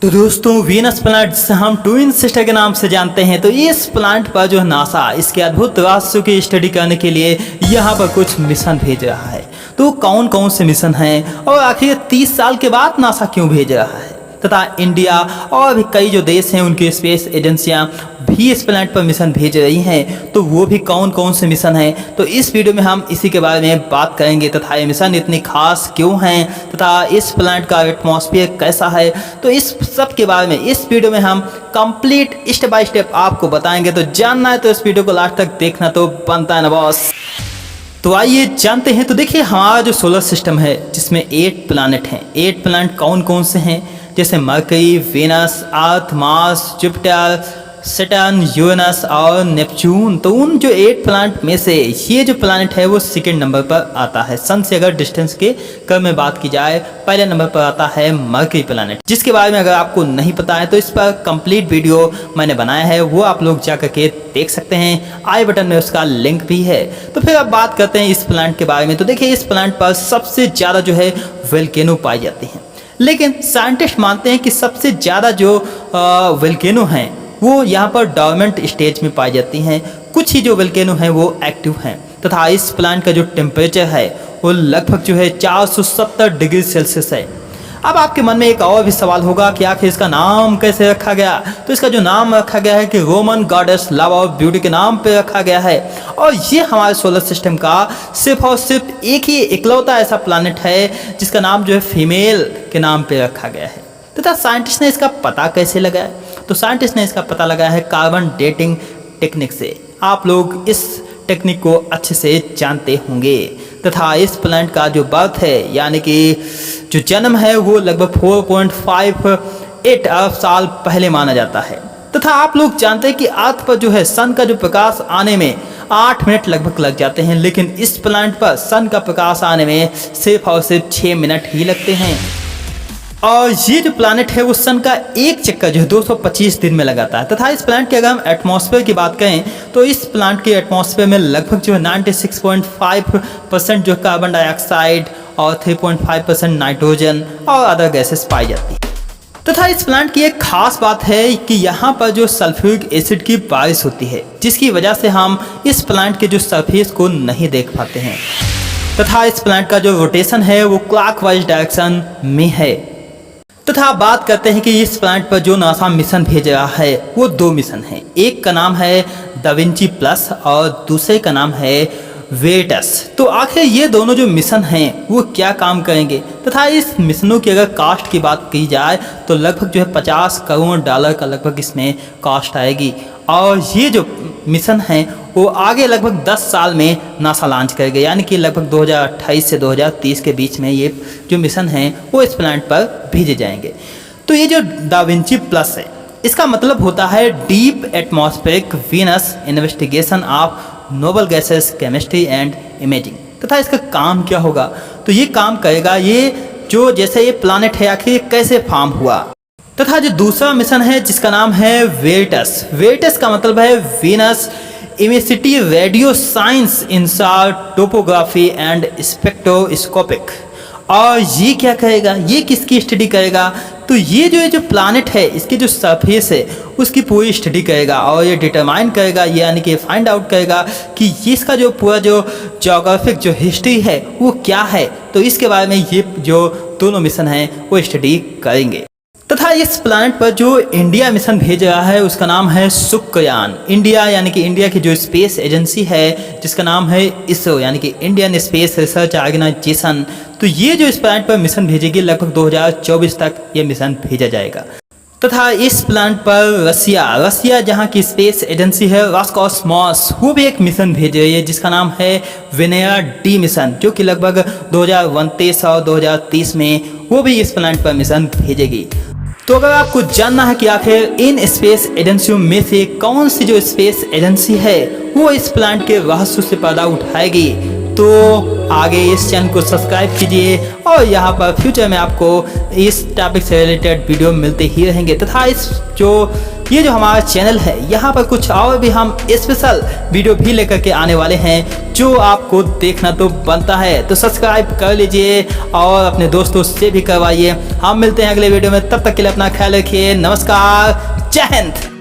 तो दोस्तों Venus planet जिसे हम ट्विन सिस्टर के नाम से जानते हैं, तो इस प्लैनेट पर जो नासा इसके अद्भुत रहस्यों की स्टडी करने के लिए यहाँ पर कुछ मिशन भेज रहा है। तो कौन कौन से मिशन हैं और आखिर 30 साल के बाद नासा क्यों भेज रहा है, तथा इंडिया और भी कई जो देश हैं उनकी स्पेस एजेंसियां भी इस प्लैनेट पर मिशन भेज रही हैं, तो वो भी कौन कौन से मिशन हैं, तो इस वीडियो में हम इसी के बारे में बात करेंगे। तथा ये मिशन इतनी खास क्यों हैं, तथा इस प्लैनेट का एटमॉस्फेयर कैसा है, तो इस सब के बारे में इस वीडियो में हम कंप्लीट स्टेप बाय स्टेप आपको बताएंगे। तो जानना है तो इस वीडियो को लास्ट तक देखना तो बनता है ना बॉस। तो आइए जानते हैं। तो देखिए हमारा जो सोलर सिस्टम है जिसमें 8 प्लैनेट हैं। 8 प्लैनेट कौन कौन से हैं, जैसे मरकरी, वेनस, अर्थ, मार्स, जुपिटर, सैटर्न, यूरेनस और नेपच्यून। तो उन जो 8 प्लैनेट में से ये जो प्लैनेट है वो सेकंड नंबर पर आता है। सन से अगर डिस्टेंस के क्रम में बात की जाए, पहले नंबर पर आता है मरकरी प्लैनेट, जिसके बारे में अगर आपको नहीं पता है तो इस पर कंप्लीट वीडियो मैंने बनाया है, वो आप लोग जा करके देख सकते हैं। आई बटन में उसका लिंक भी है। तो फिर अब बात करते हैं इस प्लैनेट के बारे में। तो देखिए इस प्लैनेट पर सबसे ज़्यादा जो है वोल्केनो पाई जाती हैं, लेकिन साइंटिस्ट मानते हैं कि सबसे ज़्यादा जो वोल्केनो हैं वो यहाँ पर डॉर्मेंट स्टेज में पाई जाती हैं। कुछ ही जो वोल्केनो हैं वो एक्टिव हैं। तथा इस प्लैनेट का जो टेम्परेचर है वो लगभग जो है 470 डिग्री सेल्सियस है। अब आपके मन में एक और भी सवाल होगा कि आखिर इसका नाम कैसे रखा गया। तो इसका जो नाम रखा गया है कि रोमन गॉडेस लव और ब्यूटी के नाम पे रखा गया है। और ये हमारे सोलर सिस्टम का सिर्फ और सिर्फ एक ही इकलौता ऐसा प्लैनेट है जिसका नाम जो है फीमेल के नाम पे रखा गया है। तथा साइंटिस्ट ने इसका पता कैसे लगाया, तो साइंटिस्ट ने इसका पता लगाया है कार्बन डेटिंग टेक्निक से। आप लोग इस टेक्निक को अच्छे से जानते होंगे। तथा इस प्लैनेट का जो बर्थ है यानी कि जो जन्म है वो लगभग 4.58 अरब साल पहले माना जाता है। तथा आप लोग जानते हैं कि अर्थ पर जो है सन का जो प्रकाश आने में 8 मिनट लगभग लग जाते हैं, लेकिन इस प्लैनेट पर सन का प्रकाश आने में सिर्फ और सिर्फ 6 मिनट ही लगते हैं। और ये जो प्लैनेट है वो सन का एक चक्कर जो है 225 दिन में लगाता है। तथा इस प्लैनेट के अगर हम एटमॉस्फेयर की बात करें तो इस प्लैनेट के एटमॉस्फेयर में लगभग जो है 96.5% जो कार्बन डाइऑक्साइड और 3.5% नाइट्रोजन और अदर गैसेस पाई जाती है। तथा इस प्लैनेट की एक खास बात है कि यहाँ पर जो सल्फ्यूरिक एसिड की बारिश होती है, जिसकी वजह से हम इस प्लैनेट के जो सरफेस को नहीं देख पाते हैं। तथा इस प्लैनेट का जो रोटेशन है वो क्लॉकवाइज डायरेक्शन में है। तथा बात करते हैं कि इस प्लैनेट पर जो नासा मिशन भेज रहा है वो 2 मिशन हैं। एक का नाम है दा विंची प्लस और दूसरे का नाम है वेरिटस। तो आखिर ये दोनों जो मिशन हैं वो क्या काम करेंगे, तथा इस मिशनों की अगर कास्ट की बात की जाए तो लगभग जो है $50 करोड़ का लगभग इसमें कास्ट आएगी। और ये जो मिशन हैं वो आगे लगभग 10 साल में नासा लॉन्च करेगा, यानी कि लगभग 2028 से 2030 के बीच में ये जो मिशन हैं वो इस प्लैनेट पर भेजे जाएंगे। तो ये जो दा विंची प्लस है इसका मतलब होता है deep atmospheric Venus investigation of noble gases chemistry and imaging. तथा इसका काम क्या होगा, तो ये काम करेगा ये जो जैसे ये प्लैनेट है आखिर कैसे फॉर्म हुआ। तथा जो दूसरा मिशन है जिसका नाम है वेरिटस। वेरिटस का मतलब है Venus emissivity radio science InSAR topography and spectroscopic. और ये क्या करेगा, ये किसकी स्टडी करेगा, तो ये जो प्लैनेट है इसकी जो सरफेस है उसकी पूरी स्टडी करेगा और ये डिटरमाइन करेगा, यानी कि फाइंड आउट करेगा कि इसका जो पूरा जो ज्योग्राफिक जो हिस्ट्री है वो क्या है। तो इसके बारे में ये जो दोनों मिशन हैं वो स्टडी करेंगे। तथा इस प्लैनेट पर जो इंडिया मिशन भेज रहा है उसका नाम है शुक्रयान। इंडिया यानी कि इंडिया की जो स्पेस एजेंसी है जिसका नाम है इसरो यानी कि इंडियन स्पेस रिसर्च ऑर्गेनाइजेशन। तो ये जो इस प्लैनेट पर मिशन भेजेगी लगभग 2024 तक ये मिशन भेजा जाएगा। तथा इस प्लैनेट पर रसिया जहाँ की स्पेस एजेंसी है रॉसकॉस्मॉस, वो भी एक मिशन भेज रही है जिसका नाम है वेनेरा डी मिशन, जो कि लगभग 2029 और 2030 में वो भी इस प्लैनेट पर मिशन भेजेगी। तो अगर आपको जानना है कि आखिर इन स्पेस एजेंसियों में से कौन सी जो स्पेस एजेंसी है वो इस प्लैनेट के रहस्य से पर्दा उठाएगी, तो आगे इस चैनल को सब्सक्राइब कीजिए और यहाँ पर फ्यूचर में आपको इस टॉपिक से रिलेटेड वीडियो मिलते ही रहेंगे। तथा ये जो हमारा चैनल है यहाँ पर कुछ और भी हम स्पेशल वीडियो भी लेकर के आने वाले हैं जो आपको देखना तो बनता है। तो सब्सक्राइब कर लीजिए और अपने दोस्तों से भी करवाइए। हम मिलते हैं अगले वीडियो में, तब तक के लिए अपना ख्याल रखिए। नमस्कार, जय हिंद।